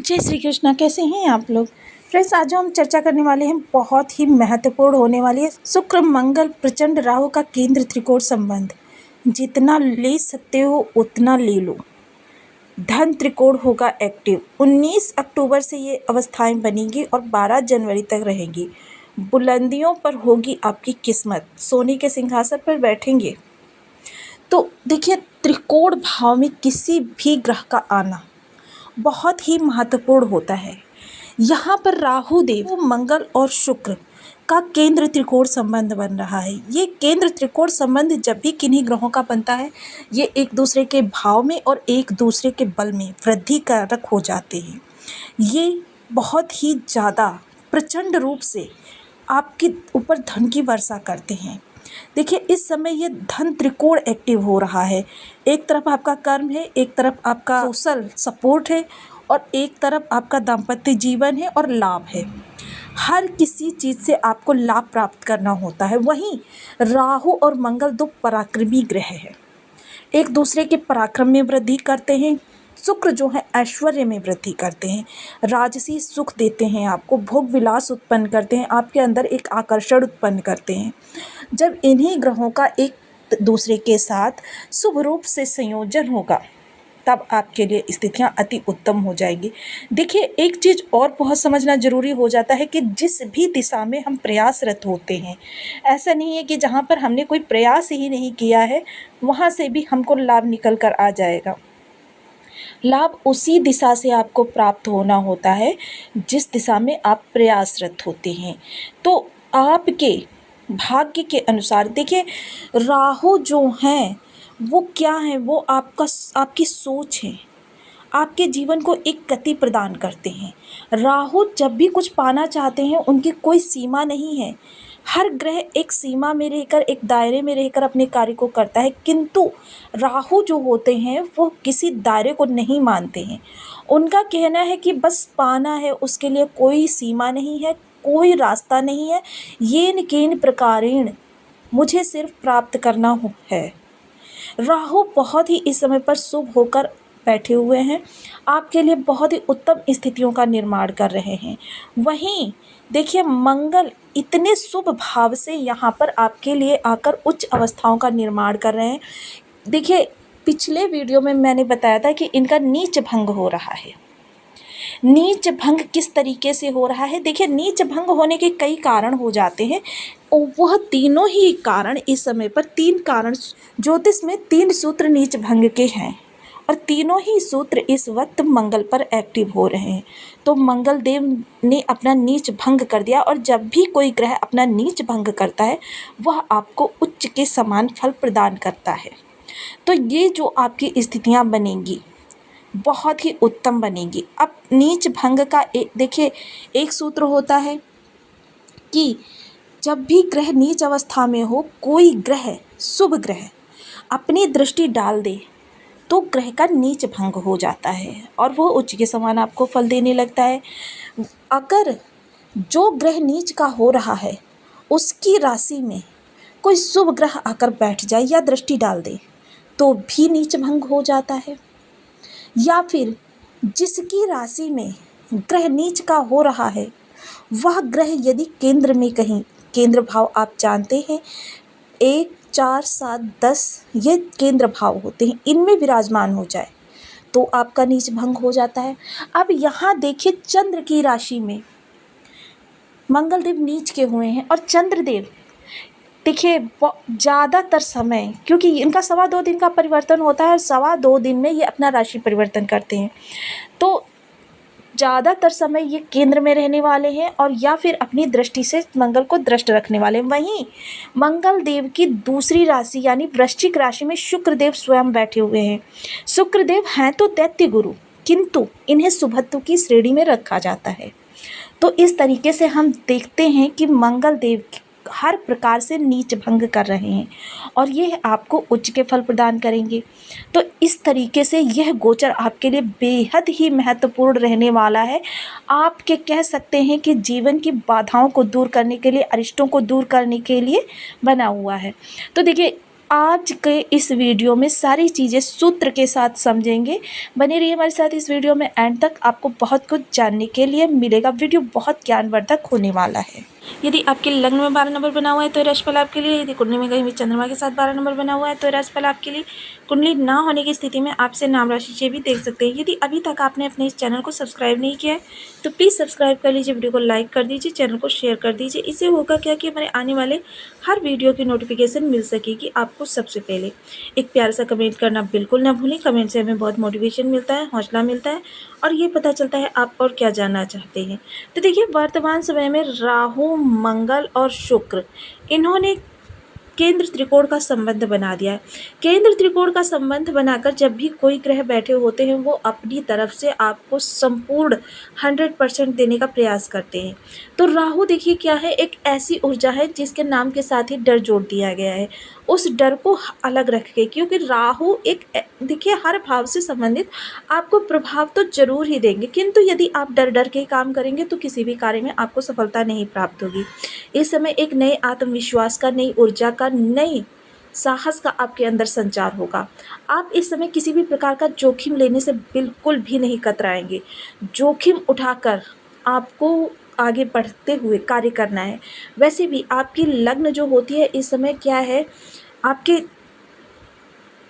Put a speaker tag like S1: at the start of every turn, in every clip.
S1: जय श्री कृष्णा। कैसे हैं आप लोग फ्रेंड्स? आज हम चर्चा करने वाले हैं बहुत ही महत्वपूर्ण होने वाली है शुक्र मंगल प्रचंड राहु का केंद्र त्रिकोण संबंध। जितना ले सकते हो उतना ले लो। धन त्रिकोण होगा एक्टिव। 19 अक्टूबर से ये अवस्थाएं बनेंगी और 12 जनवरी तक रहेंगी। बुलंदियों पर होगी आपकी किस्मत, सोने के सिंहासन पर बैठेंगे। तो देखिए, त्रिकोण भाव में किसी भी ग्रह का आना बहुत ही महत्वपूर्ण होता है। यहाँ पर राहु देव, मंगल और शुक्र का केंद्र त्रिकोण संबंध बन रहा है। ये केंद्र त्रिकोण संबंध जब भी किन्हीं ग्रहों का बनता है, ये एक दूसरे के भाव में और एक दूसरे के बल में वृद्धि कारक हो जाते हैं। ये बहुत ही ज़्यादा प्रचंड रूप से आपके ऊपर धन की वर्षा करते हैं। देखिए, इस समय ये धन त्रिकोण एक्टिव हो रहा है। एक तरफ आपका कर्म है, एक तरफ आपका सोशल सपोर्ट है और एक तरफ आपका दाम्पत्य जीवन है और लाभ है। हर किसी चीज़ से आपको लाभ प्राप्त करना होता है। वहीं राहु और मंगल दो पराक्रमी ग्रह हैं, एक दूसरे के पराक्रम में वृद्धि करते हैं। शुक्र जो है ऐश्वर्य में वृद्धि करते हैं, राजसी सुख देते हैं, आपको भोग विलास उत्पन्न करते हैं, आपके अंदर एक आकर्षण उत्पन्न करते हैं। जब इन्हीं ग्रहों का एक दूसरे के साथ शुभ रूप से संयोजन होगा, तब आपके लिए स्थितियां अति उत्तम हो जाएंगी। देखिए, एक चीज़ और बहुत समझना जरूरी हो जाता है कि जिस भी दिशा में हम प्रयासरत होते हैं, ऐसा नहीं है कि जहां पर हमने कोई प्रयास ही नहीं किया है वहां से भी हमको लाभ निकल कर आ जाएगा। लाभ उसी दिशा से आपको प्राप्त होना होता है जिस दिशा में आप प्रयासरत होते हैं। तो आपके भाग्य के अनुसार देखिए, राहु जो हैं वो क्या है, वो आपकी सोच है, आपके जीवन को एक गति प्रदान करते हैं। राहु जब भी कुछ पाना चाहते हैं, उनकी कोई सीमा नहीं है। हर ग्रह एक सीमा में रहकर, एक दायरे में रहकर अपने कार्य को करता है, किंतु राहु जो होते हैं वो किसी दायरे को नहीं मानते हैं। उनका कहना है कि बस पाना है, उसके लिए कोई सीमा नहीं है, कोई रास्ता नहीं है। येन केन प्रकारेण, मुझे सिर्फ प्राप्त करना है। राहु बहुत ही इस समय पर शुभ होकर बैठे हुए हैं, आपके लिए बहुत ही उत्तम स्थितियों का निर्माण कर रहे हैं। वहीं देखिए, मंगल इतने शुभ भाव से यहाँ पर आपके लिए आकर उच्च अवस्थाओं का निर्माण कर रहे हैं। देखिए, पिछले वीडियो में मैंने बताया था कि इनका नीच भंग हो रहा है। नीच भंग किस तरीके से हो रहा है? देखिए, नीच भंग होने के कई कारण हो जाते हैं और वह तीनों ही कारण इस समय पर, तीन कारण ज्योतिष में 3 सूत्र नीच भंग के हैं और तीनों ही सूत्र इस वक्त मंगल पर एक्टिव हो रहे हैं। तो मंगल देव ने अपना नीच भंग कर दिया और जब भी कोई ग्रह अपना नीच भंग करता है, वह आपको उच्च के समान फल प्रदान करता है। तो ये जो आपकी स्थितियाँ बनेंगी बहुत ही उत्तम बनेगी। अब नीच भंग का देखिए, एक सूत्र होता है कि जब भी ग्रह नीच अवस्था में हो, कोई ग्रह, शुभ ग्रह अपनी दृष्टि डाल दे तो ग्रह का नीच भंग हो जाता है और वह उच्च के समान आपको फल देने लगता है। अगर जो ग्रह नीच का हो रहा है उसकी राशि में कोई शुभ ग्रह आकर बैठ जाए या दृष्टि डाल दे तो भी नीच भंग हो जाता है। या फिर जिसकी राशि में ग्रह नीच का हो रहा है, वह ग्रह यदि केंद्र में कहीं, केंद्र भाव आप जानते हैं 1, 4, 7, 10 ये केंद्र भाव होते हैं, इनमें विराजमान हो जाए तो आपका नीच भंग हो जाता है। अब यहाँ देखिए, चंद्र की राशि में मंगल देव नीच के हुए हैं और चंद्रदेव देखिए ज़्यादातर समय, क्योंकि इनका 2.25 दिन का परिवर्तन होता है और 2.25 दिन में ये अपना राशि परिवर्तन करते हैं, तो ज़्यादातर समय ये केंद्र में रहने वाले हैं और या फिर अपनी दृष्टि से मंगल को दृष्ट रखने वाले हैं। वहीं मंगल देव की दूसरी राशि यानी वृश्चिक राशि में शुक्रदेव स्वयं बैठे हुए हैं। शुक्रदेव हैं तो दैत्य गुरु, किंतु इन्हें शुभत्व की श्रेणी में रखा जाता है। तो इस तरीके से हम देखते हैं कि मंगल देव हर प्रकार से नीच भंग कर रहे हैं और ये आपको उच्च के फल प्रदान करेंगे। तो इस तरीके से यह गोचर आपके लिए बेहद ही महत्वपूर्ण रहने वाला है। आपके कह सकते हैं कि जीवन की बाधाओं को दूर करने के लिए, अरिष्टों को दूर करने के लिए बना हुआ है। तो देखिए, आज के इस वीडियो में सारी चीज़ें सूत्र के साथ समझेंगे। बने रहिए हमारे साथ इस वीडियो में एंड तक, आपको बहुत कुछ जानने के लिए मिलेगा। वीडियो बहुत ज्ञानवर्धक होने वाला है। यदि आपके लग्न में 12 नंबर बना हुआ है तो ये राशिफल आपके लिए। यदि कुंडली में कहीं भी चंद्रमा के साथ 12 नंबर बना हुआ है तो ये राशिफल आपके लिए। कुंडली ना होने की स्थिति में आपसे नाम राशि से भी देख सकते हैं। यदि अभी तक आपने अपने इस चैनल को सब्सक्राइब नहीं किया है तो प्लीज़ सब्सक्राइब कर लीजिए, वीडियो को लाइक कर दीजिए, चैनल को शेयर कर दीजिए। इससे होगा क्या कि हमारे आने वाले हर वीडियो की नोटिफिकेशन मिल सकेगी आपको सबसे पहले। एक प्यारा सा कमेंट करना बिल्कुल ना भूलें। कमेंट से हमें बहुत मोटिवेशन मिलता है, हौसला मिलता है और ये पता चलता है आप और क्या जानना चाहते हैं। तो देखिए, वर्तमान समय में राहु, मंगल और शुक्र, इन्होंने केंद्र त्रिकोण का संबंध बना दिया है। केंद्र त्रिकोण का संबंध बनाकर जब भी कोई ग्रह बैठे होते हैं वो अपनी तरफ से आपको संपूर्ण 100% देने का प्रयास करते हैं। तो राहु देखिए क्या है, एक ऐसी ऊर्जा है जिसके नाम के साथ ही डर जोड़ दिया गया है। उस डर को अलग रख के, क्योंकि राहु एक देखिए हर भाव से संबंधित आपको प्रभाव तो जरूर ही देंगे, किंतु यदि आप डर डर के काम करेंगे तो किसी भी कार्य में आपको सफलता नहीं प्राप्त होगी। इस समय एक नए आत्मविश्वास का, नई ऊर्जा का, नई साहस का आपके अंदर संचार होगा। आप इस समय किसी भी प्रकार का जोखिम लेने से बिल्कुल भी नहीं कतराएंगे। जोखिम उठाकर आपको आगे बढ़ते हुए कार्य करना है। वैसे भी आपकी लग्न जो होती है इस समय क्या है, आपके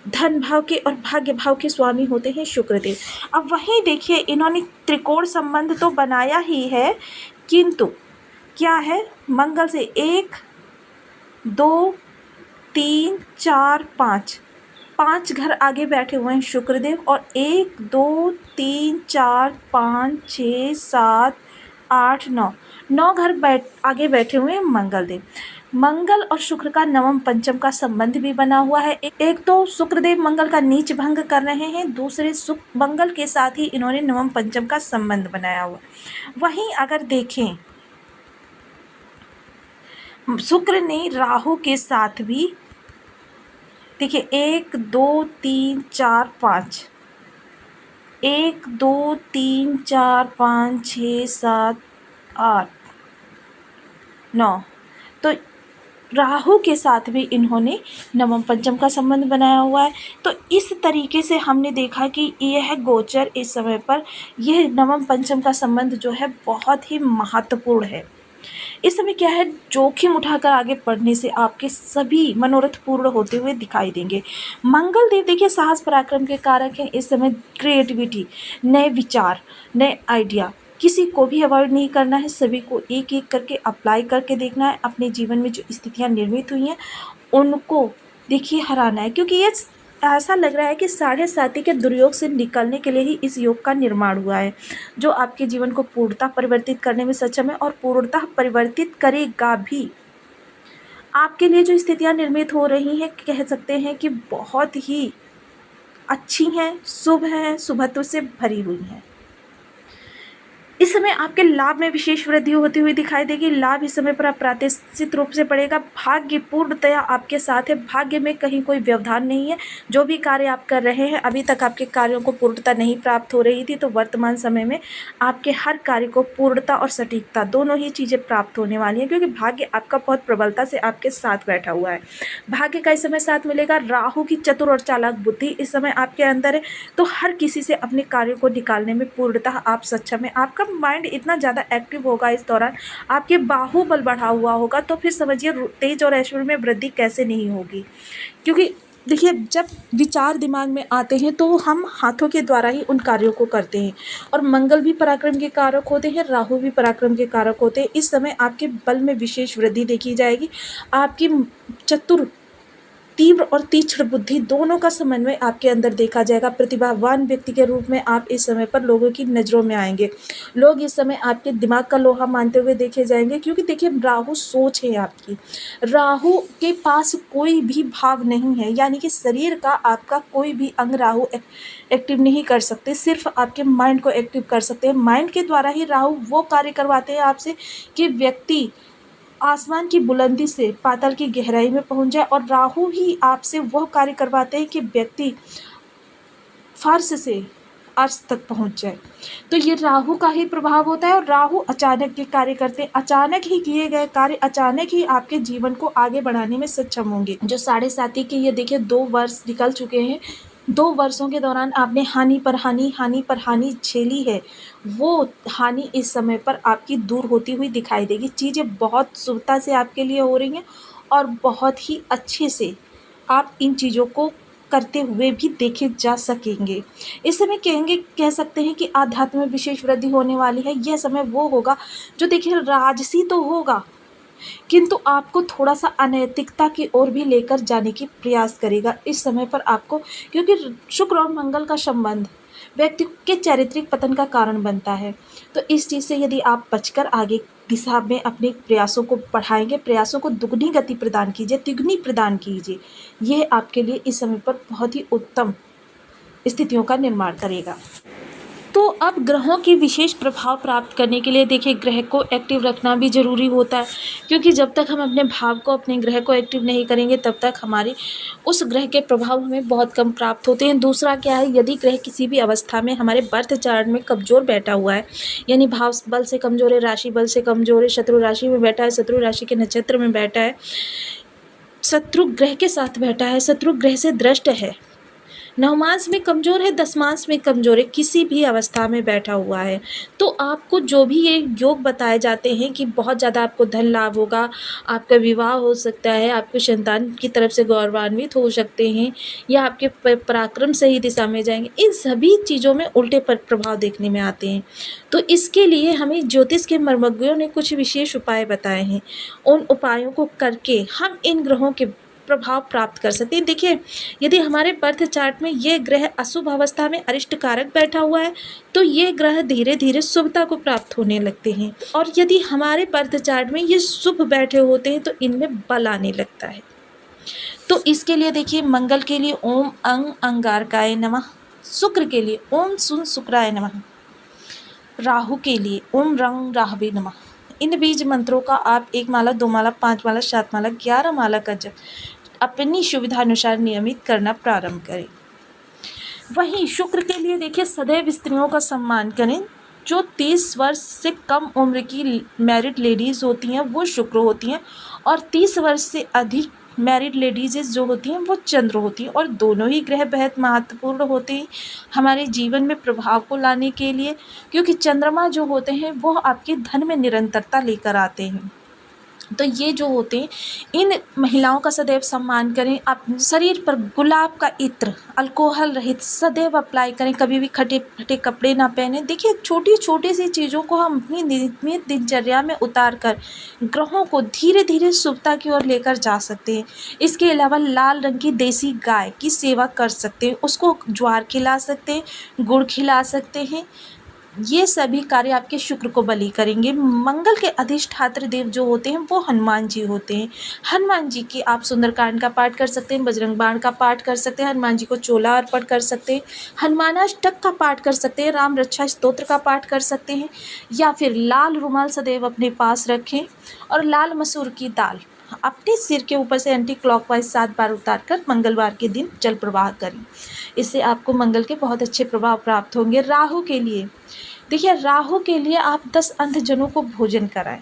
S1: धन भाव के और भाग्य भाव के स्वामी होते हैं शुक्रदेव। अब वहीं देखिए, इन्होंने त्रिकोण संबंध तो बनाया ही है, किंतु क्या है, मंगल से 1 2 3 4 5 5 घर आगे बैठे हुए हैं शुक्रदेव, और 1 2 3 4 5 6 7 8 9 घर आगे बैठे हुए हैं मंगलदेव। मंगल और शुक्र का नवम पंचम का संबंध भी बना हुआ है। एक तो शुक्रदेव मंगल का नीच भंग कर रहे हैं, दूसरे मंगल के साथ ही इन्होंने नवम पंचम का संबंध बनाया हुआ। वहीं अगर देखें, शुक्र ने राहु के साथ भी देखिए 1 2 3 4 5 1 2 3 4 5 6 7 8 9, तो राहु के साथ भी इन्होंने नवम पंचम का संबंध बनाया हुआ है। तो इस तरीके से हमने देखा कि यह गोचर इस समय पर यह नवम पंचम का संबंध जो है बहुत ही महत्वपूर्ण है। इस समय क्या है, जोखिम उठाकर आगे बढ़ने से आपके सभी मनोरथ पूर्ण होते हुए दिखाई देंगे। मंगल देव देखिए साहस पराक्रम के कारक हैं। इस समय क्रिएटिविटी, नए विचार, नए आइडिया, किसी को भी अवॉइड नहीं करना है, सभी को एक एक करके अप्लाई करके देखना है। अपने जीवन में जो स्थितियां निर्मित हुई हैं उनको देखिए हराना है, क्योंकि ये ऐसा लग रहा है कि 7.5 के दुर्योग से निकलने के लिए ही इस योग का निर्माण हुआ है, जो आपके जीवन को पूर्णतः परिवर्तित करने में सक्षम है और पूर्णतः परिवर्तित करेगा भी। आपके लिए जो स्थितियां निर्मित हो रही हैं, कह सकते हैं कि बहुत ही अच्छी हैं, शुभ हैं, शुभत्व से भरी हुई हैं। इस समय आपके लाभ में विशेष वृद्धि होती हुई दिखाई देगी। लाभ इस समय पर अप्रत्याशित रूप से पड़ेगा। भाग्य पूर्णतया आपके साथ है। भाग्य में कहीं कोई व्यवधान नहीं है। जो भी कार्य आप कर रहे हैं, अभी तक आपके कार्यों को पूर्णता नहीं प्राप्त हो रही थी, तो वर्तमान समय में आपके हर कार्य को पूर्णता और सटीकता दोनों ही चीज़ें प्राप्त होने वाली हैं, क्योंकि भाग्य आपका बहुत प्रबलता से आपके साथ बैठा हुआ है। भाग्य का इस समय साथ मिलेगा। राहु की चतुर और चालाक बुद्धि इस समय आपके अंदर है, तो हर किसी से अपने कार्यों को निकालने में पूर्णतः आप सक्षम है। आपका माइंड इतना ज़्यादा एक्टिव होगा इस दौरान, आपके बाहुबल बढ़ा हुआ होगा, तो फिर समझिए तेज और ऐश्वर्य में वृद्धि कैसे नहीं होगी। क्योंकि देखिए, जब विचार दिमाग में आते हैं तो हम हाथों के द्वारा ही उन कार्यों को करते हैं, और मंगल भी पराक्रम के कारक होते हैं, राहु भी पराक्रम के कारक होते हैं। इस समय आपके बल में विशेष वृद्धि देखी जाएगी। आपकी चतुर, तीव्र और तीक्ष्ण बुद्धि दोनों का समन्वय आपके अंदर देखा जाएगा। प्रतिभावान व्यक्ति के रूप में आप इस समय पर लोगों की नज़रों में आएंगे। लोग इस समय आपके दिमाग का लोहा मानते हुए देखे जाएंगे, क्योंकि देखिए राहु सोच है आपकी। राहु के पास कोई भी भाव नहीं है, यानी कि शरीर का आपका कोई भी अंग राहु एक्टिव नहीं कर सकते, सिर्फ आपके माइंड को एक्टिव कर सकते हैं। माइंड के द्वारा ही राहु वो कार्य करवाते हैं आपसे कि व्यक्ति आसमान की बुलंदी से पाताल की गहराई में पहुंच जाए, और राहु ही आपसे वह कार्य करवाते हैं कि व्यक्ति फर्श से अर्श तक पहुंच जाए। तो ये राहु का ही प्रभाव होता है और राहु अचानक के कार्य करते हैं। अचानक ही किए गए कार्य अचानक ही आपके जीवन को आगे बढ़ाने में सक्षम होंगे। जो 7.5 के ये देखिए 2 वर्ष निकल चुके हैं, 2 वर्षों के दौरान आपने हानि पर हानि झेली है, वो हानि इस समय पर आपकी दूर होती हुई दिखाई देगी। चीज़ें बहुत शुभता से आपके लिए हो रही हैं और बहुत ही अच्छे से आप इन चीज़ों को करते हुए भी देखे जा सकेंगे। इस समय कह सकते हैं कि आध्यात्म में विशेष वृद्धि होने वाली है। यह समय वो होगा जो देखिए राजसी तो होगा, किंतु आपको थोड़ा सा अनैतिकता की ओर भी लेकर जाने की प्रयास करेगा इस समय पर आपको, क्योंकि शुक्र और मंगल का संबंध व्यक्ति के चारित्रिक पतन का कारण बनता है। तो इस चीज़ से यदि आप बचकर आगे दिशा में अपने प्रयासों को बढ़ाएंगे, प्रयासों को दुगनी गति प्रदान कीजिए, तिगुनी प्रदान कीजिए, यह आपके लिए इस समय पर बहुत ही उत्तम स्थितियों का निर्माण करेगा। तो अब ग्रहों की विशेष प्रभाव प्राप्त करने के लिए देखिए ग्रह को एक्टिव रखना भी ज़रूरी होता है, क्योंकि जब तक हम अपने भाव को, अपने ग्रह को एक्टिव नहीं करेंगे तब तक हमारे उस ग्रह के प्रभाव हमें बहुत कम प्राप्त होते हैं। दूसरा क्या है, यदि ग्रह किसी भी अवस्था में हमारे बर्थ चार्ट में कमज़ोर बैठा हुआ है, यानी भाव बल से कमज़ोर है, राशि बल से कमज़ोर है, शत्रु राशि में बैठा है, शत्रु राशि के नक्षत्र में बैठा है, शत्रु ग्रह के साथ बैठा है, शत्रु ग्रह से दृष्ट है, नवमांश में कमज़ोर है, दशमांश में कमज़ोर है, किसी भी अवस्था में बैठा हुआ है, तो आपको जो भी ये योग बताए जाते हैं कि बहुत ज़्यादा आपको धन लाभ होगा, आपका विवाह हो सकता है, आपको संतान की तरफ से गौरवान्वित हो सकते हैं, या आपके पराक्रम सही दिशा में जाएंगे, इन सभी चीज़ों में उल्टे प्रभाव देखने में आते हैं। तो इसके लिए हमें ज्योतिष के मर्मज्ञों ने कुछ विशेष उपाय बताए हैं। उन उपायों को करके हम इन ग्रहों के प्रभाव प्राप्त कर सकते हैं। देखिए, यदि हमारे बर्थ चार्ट में ये ग्रह अशुभ अवस्था में अरिष्ट कारक बैठा हुआ है, तो ये ग्रह धीरे धीरे शुभता को प्राप्त होने लगते हैं, और यदि हमारे बर्थ चार्ट में ये शुभ बैठे होते हैं तो इनमें बल आने लगता है। तो इसके लिए देखिए, मंगल के लिए ओम अंग अंगारकाय नमः, शुक्र के लिए ओम सुन शुक्राय नमः, राहु के लिए ओम रंग राहवे नमः। इन बीज मंत्रों का आप 1 माला, 2 माला, 5 माला, 7 माला, 11 माला का जप अपनी सुविधा अनुसार नियमित करना प्रारंभ करें। वहीं शुक्र के लिए देखिए, सदैव स्त्रियों का सम्मान करें। जो 30 वर्ष से कम उम्र की मैरिड लेडीज़ होती हैं वो शुक्र होती हैं, और 30 वर्ष से अधिक मैरिड लेडीज़ जो होती हैं वो चंद्र होती हैं, और दोनों ही ग्रह बेहद महत्वपूर्ण होते हैं हमारे जीवन में प्रभाव को लाने के लिए, क्योंकि चंद्रमा जो होते हैं वो आपके धन में निरंतरता लेकर आते हैं। तो ये जो होते हैं, इन महिलाओं का सदैव सम्मान करें। आप शरीर पर गुलाब का इत्र अल्कोहल रहित सदैव अप्लाई करें, कभी भी खटे फटे कपड़े ना पहने। देखिए, छोटी छोटी सी चीज़ों को हम अपनी नियमित दिनचर्या में उतार कर ग्रहों को धीरे धीरे शुभता की ओर लेकर जा सकते हैं। इसके अलावा लाल रंग की देसी गाय की सेवा कर सकते हैं, उसको ज्वार खिला सकते हैं, गुड़ खिला सकते हैं। ये सभी कार्य आपके शुक्र को बली करेंगे। मंगल के अधिष्ठात्र देव जो होते हैं वो हनुमान जी होते हैं। हनुमान जी की आप सुंदरकांड का पाठ कर सकते हैं, बजरंग बाण का पाठ कर सकते हैं, हनुमान जी को चोला अर्पण कर सकते हैं, हनुमानाष्टक का पाठ कर सकते हैं, राम रक्षा स्तोत्र का पाठ कर सकते हैं, या फिर लाल रुमाल सदैव अपने पास रखें और लाल मसूर की दाल अपने सिर के ऊपर से एंटी क्लॉकवाइज 7 बार उतारकर मंगलवार के दिन जल प्रवाह करें। इससे आपको मंगल के बहुत अच्छे प्रभाव प्राप्त होंगे। राहु के लिए देखिए, राहु के लिए आप 10 अंधजनों को भोजन कराएं,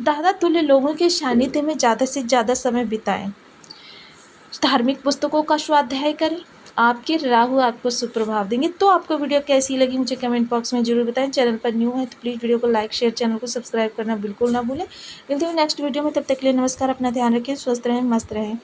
S1: दादा तुल्य लोगों के सानिध्य में ज़्यादा से ज़्यादा समय बिताएं, धार्मिक पुस्तकों का स्वाध्याय करें। आपके राहु आपको सुप्रभाव देंगे। तो आपको वीडियो कैसी लगी मुझे कमेंट बॉक्स में जरूर बताएं। चैनल पर न्यू है तो प्लीज़ वीडियो को लाइक शेयर, चैनल को सब्सक्राइब करना बिल्कुल ना भूलें। मिलते हैं नेक्स्ट वीडियो में, तब तक के लिए नमस्कार। अपना ध्यान रखें, स्वस्थ रहें, मस्त रहें।